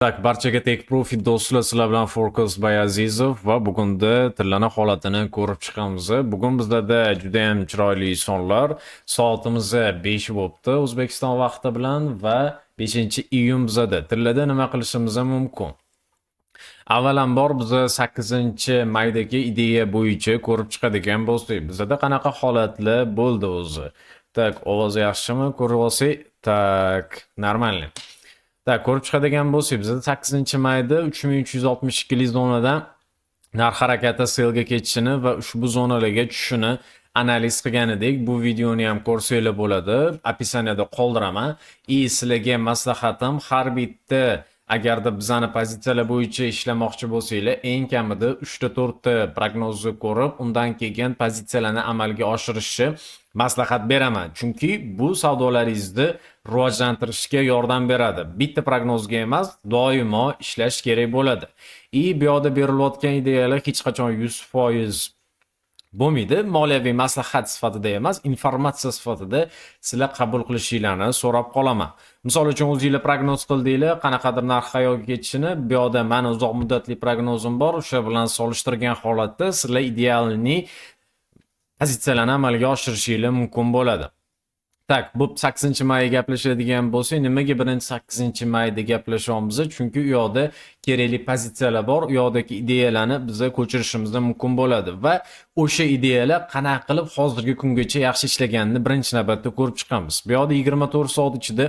Tak, barchaga Tech Profit do'stlar, sizlar bilan Forecast Bayazizov va bugunda tillani holatini ko'rib chiqamiz. Bugun bizlarda juda ham chiroyli sonlar. Soatimiz 5 bo'libdi O'zbekiston vaqti bilan va 5-iyun bizada. Tillada nima qilishimiz mumkin? Avvalambor biz 8-maydagi ideya bo'yicha ko'rib chiqadigan bo'lsak, bizada qanaqa holatlar bo'ldi o'zi? Tak, ovoz yaxshimi? Ko'rib olsak, tak, normalniy. Tak, ko'rib chiqadigan bo'lsak, bizda 8-mayda 3362 zonadan narx harakati selga ketishini va ushbu zonalarga tushishini analiz qilgan edik. Bu videoni ham ko'rsanglar bo'ladi. Opisaniyada qoldiraman. Sizlarga maslahatim, har bitta agarda bizani pozitsiyalar bo'yicha ishlamoqchi bo'lsanglar, eng kamida 3 ta 4 ta prognozni ko'rib, undan keyin pozitsiyalarni amalga oshirishni maslahat beraman. Chunki bu savdolaringizni rivojlantirishga yordam beradi. Bitta prognozga emas, doimo ishlash kerak bo'ladi. Bu yoqda berilayotgan ideyalar hech qachon 100% bo'lmaydi. Moliyaviy maslahat sifatida emas, informatsiya sifatida sizlar qabul qilishinglarni so'rab qolaman. Misol uchun o'zingizlar prognoz qildinglar, qanaqadir narx qayoqqa ketishini, bu yoqda meni uzoq muddatli prognozim bor, o'sha bilan solishtirgan holatda sizlar idealniy pozitsiyalarni amalga oshirishinglar mumkin bo'ladi. Tak, bu 8-may gaplashadigan bo'lsak, nimaga 8-mayda gaplashyapmiz? Chunki u yoqda kerakli pozitsiyalar bor, u yoqdagi ideyalarni biz ko'chirishimiz mumkin bo'ladi va o'sha ideyalar qanaqa qilib hozirgi kungacha yaxshi ishlaganini birinchi navbatda ko'rib chiqamiz. Bu yoqda 24 soat ichida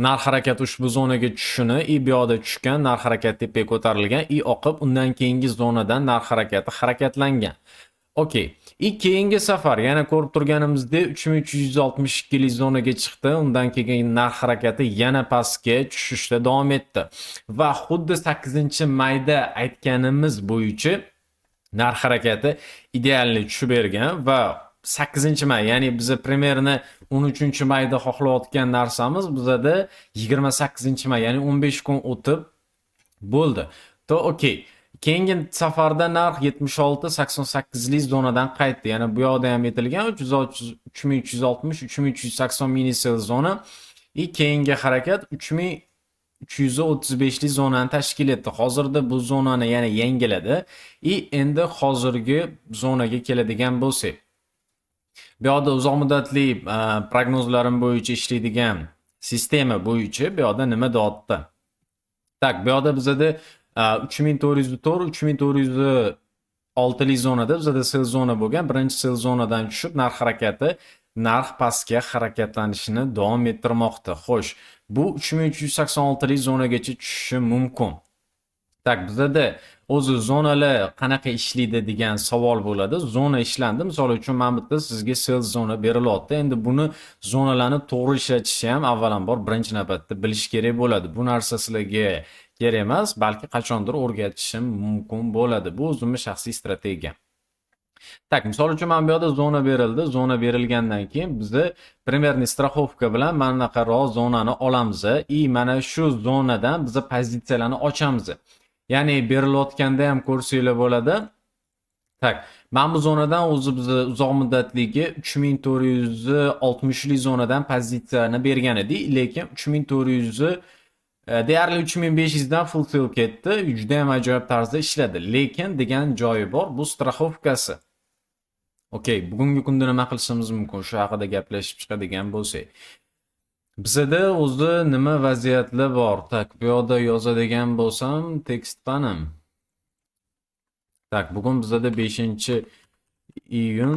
narx harakati ushbu zonaga tushishini, bu yoqda tushgan, narx harakati tepaga ko'tarilgan, oqib undan keyingi zonadan narx harakati harakatlangan. Okey. Keyingi safar yana ko'rib turganimizdek 3362 zonaga chiqdi. Undan keyin narx harakati yana pastga tushishda davom etdi. Va xuddi 8-mayda aytganimiz bo'yicha narx harakati idealni tushib bergan va 8-may, ya'ni biz primerni 13-mayda xohlayotgan narsamiz bizada 28-may, ya'ni 15 kun o'tib bo'ldi. To okey. Keyingi safarda narx 76-88lik zonadan qaytdi. Ya'ni bu yoqda ham aytilgan 3360-3380 minisel zona. Keyingi harakat 3335lik zonani tashkil etdi. Hozirda bu zonani yana yangiladi. Endi hozirgi zonaga keladigan bo'lsak, bu yoqda uzoq muddatli prognozlarim bo'yicha ishlaydigan sistema bo'yicha bu yoqda nima deyapti? Tak, bu yoqda bizada 3406 zonada bizada sell zona bo'lgan. Birinchi sell zonadan tushib narx harakati pastga harakatlanishini davom ettirmoqda. Xo'sh, bu 3386 zonagacha tushishi mumkin. Tak, bizada o'zi zonalar qanaqa ishlaydi degan savol bo'ladi. Zona ishlandi. Misol uchun men bitta sizga sell zona berilyapti. Endi buni zonalarni to'g'ri ishlatishni ham avvalambor birinchi navbatda bilish kerak bo'ladi. Bu narsa sizlarga kerak emas, balki qachondir o'rgatishim mumkin bo'ladi. Bu o'zimning shaxsiy strategiyam. Tak, misol uchun men bu yerda zona berildi. Zona berilgandan keyin biz primerniy страховка bilan mana bunaqaroq zonani olamiz. Mana shu zonadan biz pozitsiyalarni ochamiz. Ya'ni berilayotganda ham ko'rsanglar bo'ladi. Tak, mana bu zonadan o'zi biz uzoq muddatligi 3460 lik zonadan pozitsiyani bergan edik, lekin 3400 deyarli 3500 dan full sell ketdi. Juda ham ajoyib tarzda ishladi. Lekin degan joyi bor, bu straxovkasi. Okey, bugungi kunda nima qilishimiz mumkin? Shu haqida gaplashib chiqadigan bo'lsak. Bizda o'zi nima vaziyatlar bor? Tak, bu yoqda yozadigan bo'lsam, tekst panim. Tak, bugun bizda 5-iyun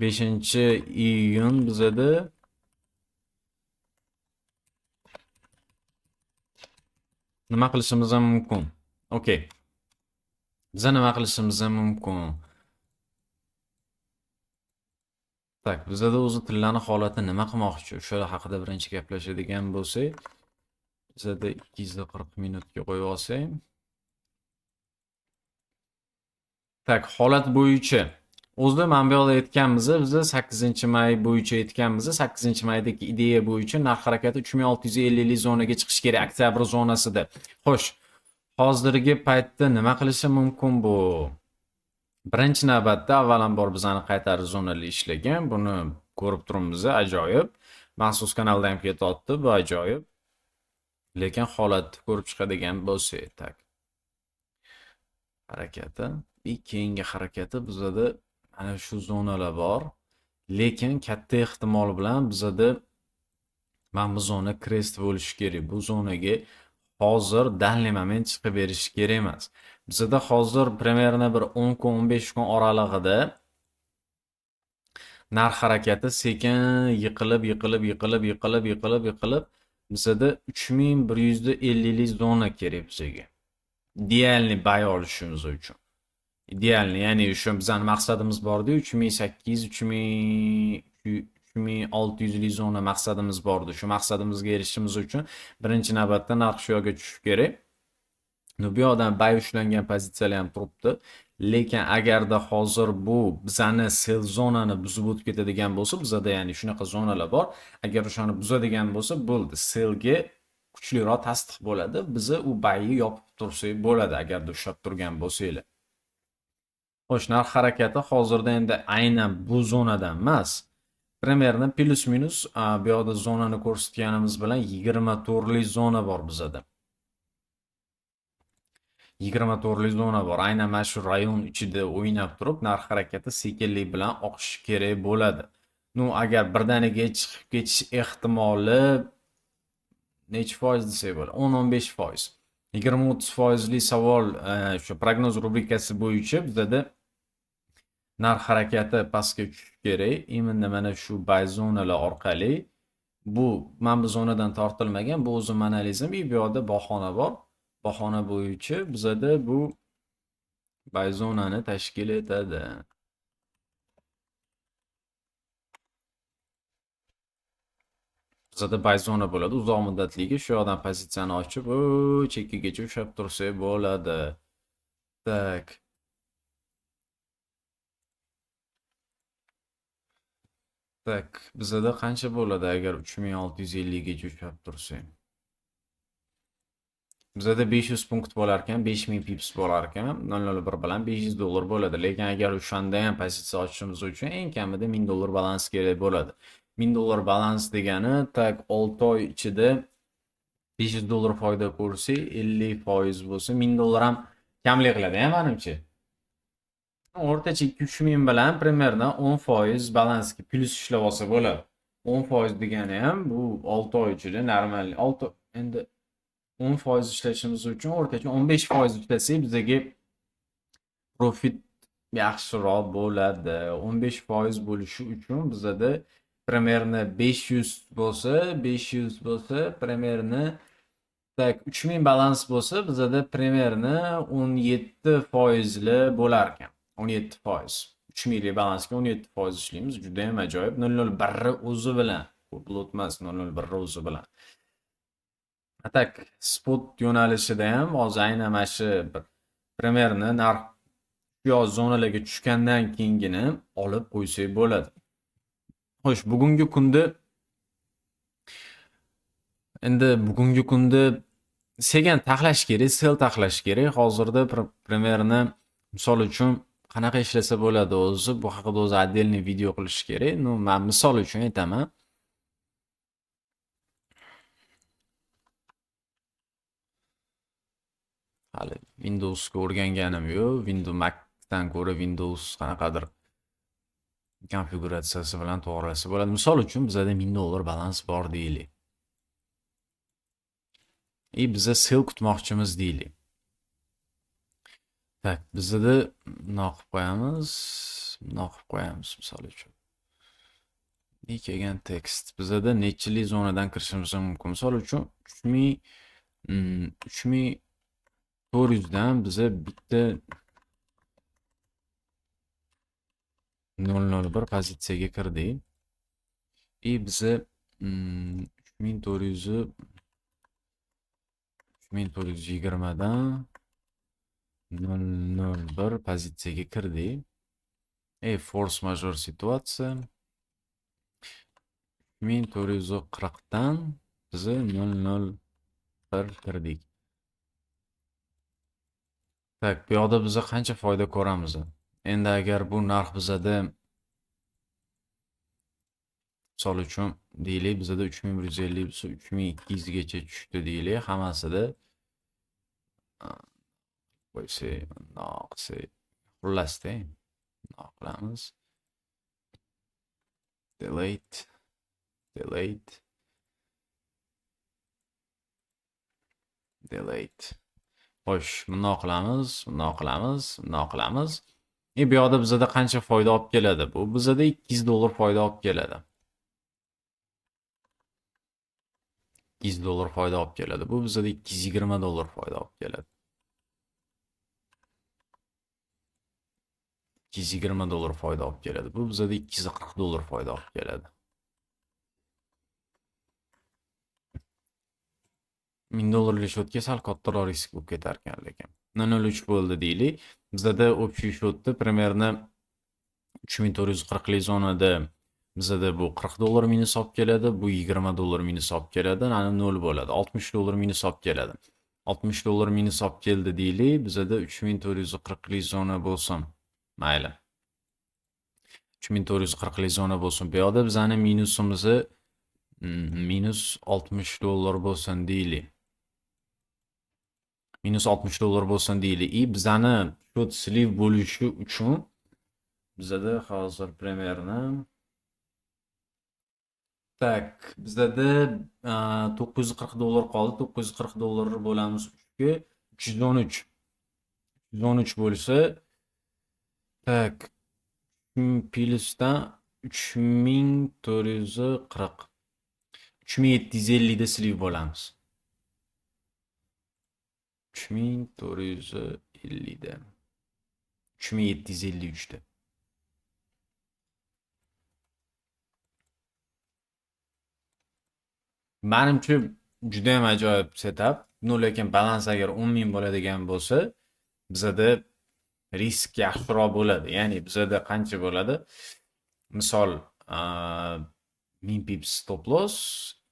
5-iyun bizda nima qilishimiz mumkin? Okey. Biz nima qilishimiz mumkin? Tak, bizda o'zi tillarning holati nima qilmoqchi? O'sha haqida birinchi gaplashadigan bo'lsak, bizda 240 minutga qo'yib olsam. Tak, holat bo'yicha o'zi men bu yoqda aytganmiz, biz 8-may bo'yicha aytganmiz. 8-maydagi ideya bo'yicha narx harakati 3650 lik zonaga chiqish kerak, oktyabr zonasida. Xo'sh, hozirgi paytda nima qilishi mumkin bu? Birinchi navbatda avvalambor bizani qaytarish zonali ishlagan. Buni ko'rib turibmiz, ajoyib. Maxsus kanalda ham ketyapti, bu ajoyib. Lekin holatni ko'rib chiqadigan bo'lsak, tak. Harakati. Keyingi harakati bizada mana shu zonalar bor. Lekin katta ehtimol bilan bizada mana bu zona crest bo'lishi kerak. Bu zonaga hozir dalniy moment chiqib berishi kerak emas. Bizada hozir примерно bir 10 kun 15 kun oralig'ida narx harakati sekin yiqilib bizada 3150 lik zona kerak bizga. Idealniy bay olishimiz uchun. Idealniy, ya'ni o'sha bizning maqsadimiz bor-ku, 3800, 3600 lik zona maqsadimiz bor-ku. Shu maqsadimizga erishishimiz uchun birinchi navbatda narx shu yoqqa tushishi kerak. Bu yoqdan bay ushlangan pozitsiyalar ham turibdi. Lekin agarda hozir bu bizani sell zonani buzib o'tib ketadigan bo'lsa, bizada ya'ni shunaqa zonalar bor. Agar o'shani buzadigan bo'lsa, bo'ldi. Sellga kuchliroq tasdiq bo'ladi. Biza u bayni yopib tursak bo'ladi agarda ushlab turgan bo'lsanglar. Xo'sh, narx harakati hozirda endi aynan bu zonadan emas. Примерно plus minus bu yoqda zonani ko'rsatganimiz bilan 24 lik zona bor bizada. 24 lik zona bor. Aynan mana shu rayon ichida o'ynab turib, narx harakati sekinlik bilan oqishi kerak bo'ladi. Agar birdaniga chiqib ketish ehtimoli necha foiz desak bo'ladi? 10-15%. 20-30% savol shu prognoz rubrikasi bo'yicha bizada narx harakati pastga tushishi kerak. Imенно mana shu buy zonalar orqali bu mana bu zonadan tortilmagan, bu o'zim analizim. Bu yoqda bahona bor. Bahona bo'yicha bizada bu buy zonani tashkil etadi. Bizada buy zona bo'ladi. Uzoq muddatligi shu yoqdan pozitsiyani ochib, chekkagacha ushlab tursak bo'ladi. Tak. Tak, bizada qancha bo'ladi agar 3650 gacha ushlab tursak? Bizada 500 punkt bo'lar ekan, 5000 pips bo'lar ekan, 001 bilan 500 dollar bo'ladi. Lekin agar o'shanda ham pozitsiya ochishimiz uchun eng kamida 1000 dollar balans kerak bo'ladi. 1000 dollar balans degani tak 6 oy ichida 500 dollar foyda ko'rsak, 50% bo'lsa 1000 dollar ham kamlik qiladi, menimcha. O'rtacha 2-3 ming bilan примерно 10% balansga plus ishlab olsa bo'ladi. 10% degani ham bu 6 oy ichida normal 6 endi 10% ishlashimiz uchun o'rtacha 15% ishlasak bizga profit yaxshiroq bo'ladi. 15% bo'lishi uchun bizada примерно 500 bo'lsa примерно tak 3000 balans bo'lsa bizada примерно 17% li bo'lar ekan. 17%. 3000 lik balansga 17% ishlaymiz. Juda ham ajoyib. 001 o'zi bilan. Ko'p emas, 001 o'zi bilan. Tak spot yo'nalishida ham hozir aynan mana shu примерно narx shu zonalarga tushgandan keyingini olib qo'ysak bo'ladi. Xo'sh, bugungi kunda sekin taxlash kerak, sell taxlash kerak. Hozirda примерно misol uchun qanaqa ishlasa bo'ladi o'zi, bu haqida o'zi отдельный video qilish kerak. Men misol uchun aytaman. Hali Windowsga o'rganganim yo'q. Windows Mac'dan ko'ra Windows qanaqadir konfiguratsiyasi bilan to'g'rilasa bo'ladi. Misol uchun bizada 1000 dollar balans bor deylik. Biza sell kutmoqchimiz deylik. Tak, bizada noqib qo'yamiz misol uchun. Kelgan tekst. Bizada nechili zonadan kirishimiz mumkin? Misol uchun 3400 dan biza bitta 001 pozitsiyaga kirdik. Biza 3420 dan 001 pozitsiyaga kirdik. Force major situatsiya. 3440 dan biza 001 kirdik. Tak, bu yoqda biza qancha foyda ko'ramiz? Endi agar bu narx bizada misol uchun deylik, bizada 3150 bo'lsa 3200 gacha tushdi deylik. Hammasida qo'ysak, bundoq qilsak, xullasda bundoq qilamiz. Delete, delete, delete. Xo'sh, bundoq qilamiz, bundoq qilamiz, bundoq qilamiz. Bu yoqda bizada qancha foyda olib keladi? Bu bizada 200 dollar foyda olib keladi. 200 dollar foyda olib keladi. Bu bizada 220 dollar foyda olib keladi. 220 dollar foyda olib keladi. Bu bizada 240 dollar foyda olib keladi. 1000 dollarlik shotga sal kattaroq risk bo'lib ketar ekan lekin. 0.03 bo'ldi deylik. Bizada общий shotda примерно 3440 lik zonada bizada bu 40 dollar minus olib keladi, bu 20 dollar minus olib keladi, ana 0 bo'ladi. 60 dollar minus olib keladi. 60 dollar minus olib keldi deylik. Bizada 3440 lik zona bo'lsin. Mayli. 3440 lik zona bo'lsin. Bu yoqda bizani minusimizni minus 60 dollar bo'lsin deylik. Minus 60 dollar bo'lsin deylik. Bizani shot sleeve bo'lishi uchun bizada hozir примерно tak, bizada 940 dollar qoldi. 940 dollar bo'lamiz 3 ga 313. 313 bo'lsa tak plusdan 3440 3750 da sleeve bo'lamiz. 3450 da 3753 da. Menimcha juda ham ajoyib setup. Lekin balans agar 10.000 bo'ladigan bo'lsa, bizada risk yaxshiroq bo'ladi. Ya'ni bizada qancha bo'ladi? Misol 1000 pips stop loss,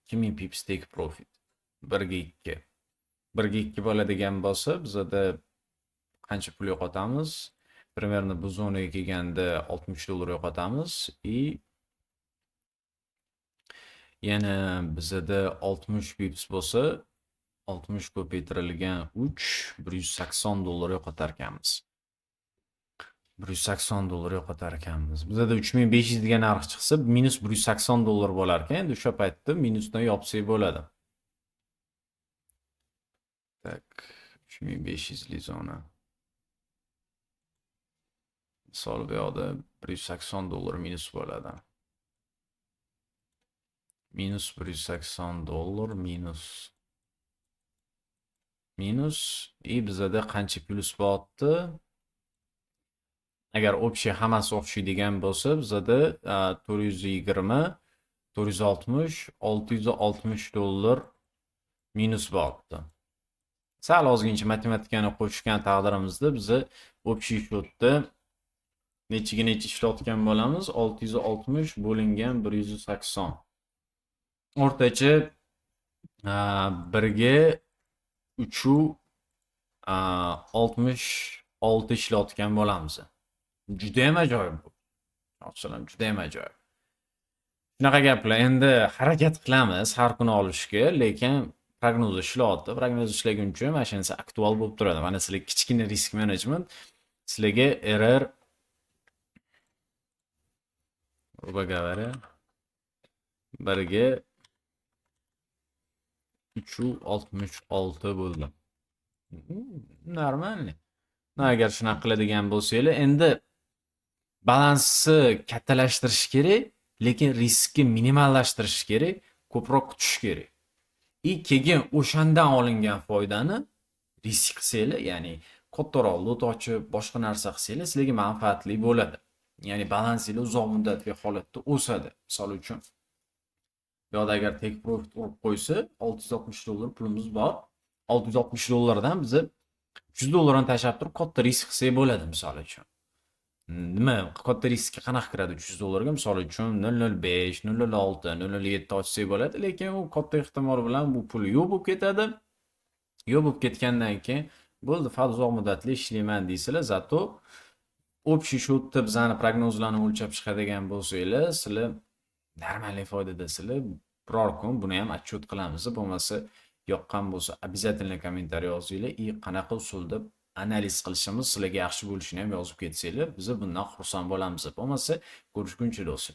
2000 pips take profit. 1 ga 2. 1 ga 2 bo'ladigan bo'lsa, bizada qancha pul yo'qotamiz? Примерно bu zonaga kelganda 60 dollar yo'qotamiz yana bizada 60 pips bo'lsa, 60 ko'paytirilgan 3 180 dollar yo'qotar ekanmiz. 180 dollar yo'qotar ekanmiz. Bizada 3500 degan narx chiqsa, minus 180 dollar bo'lar ekan. Endi o'sha paytda minusdan yopsak bo'ladi. Tak, 3500 lik zona. Misol bu yoqda 180 dollar minus bo'ladi. Minus 180 dollar minus. Bizada qancha plus bo'lyapti? Agar общий hammasi o'xshaydigan bo'lsa, bizada 420, 460, 660 dollar minus bo'lyapti. Sal ozgincha matematikani qo'shgan taqdirimizda biza общий shotda nechiga necha ishlatgan bo'lamiz? 660 bo'lingan 180. O'rtacha 1 ga 366 ishlatgan bo'lamiz. Juda ham ajoyib bu. Aslan juda ham ajoyib. Shunaqa gaplar. Endi harakat qilamiz har kuni olishga, lekin prognoz ishlayapti. Prognoz ishlaguncha mashinasi aktual bo'lib turadi. Mana sizlar kichkina risk management sizlarga error грубо говоря 1 ga 366 bo'ldi. Normal. Agar shunaqa qiladigan bo'lsanglar, endi balansni kattalashtirish kerak, lekin riskni minimallashtirish kerak, ko'proq kutish kerak. Keyin o'shandan olingan foydani risk qilsanglar, ya'ni kattaroq lot ochib, boshqa narsa qilsanglar, sizlarga manfaatli bo'ladi. Ya'ni balansingiz uzoq muddatli holatda o'sadi. Misol uchun, bu yoqda agar take profit urib qo'ysa, 660 dollar pulimiz bor. 660 dollardan biz 100 dollarni tashlab turib katta risk qilsak bo'ladi, misol uchun. Nima, katta riskga qanaqa kiradi 300 dollarga? Misol uchun 0.05, 0.06, 0.07 ochsak bo'ladi, lekin u katta ehtimol bilan bu pul yo'q bo'lib ketadi. Yo'q bo'lib ketgandan keyin bo'ldi, faqat uzoq muddatli ishlayman deysizlar, zato общий shotda bizani prognozlarni o'lchab chiqadigan bo'lsanglar, sizlar normalniy foydadasizlar. Biror kun buni ham отчет qilamiz. Bo'lmasa yoqqan bo'lsa, обязательно kommentariy yozinglar. Qanaqa usulda analiz qilishimiz sizlarga yaxshi bo'lishini ham yozib ketsanglar, biz bundan xursand bo'lamiz. Bo'lmasa ko'rishguncha do'stlar.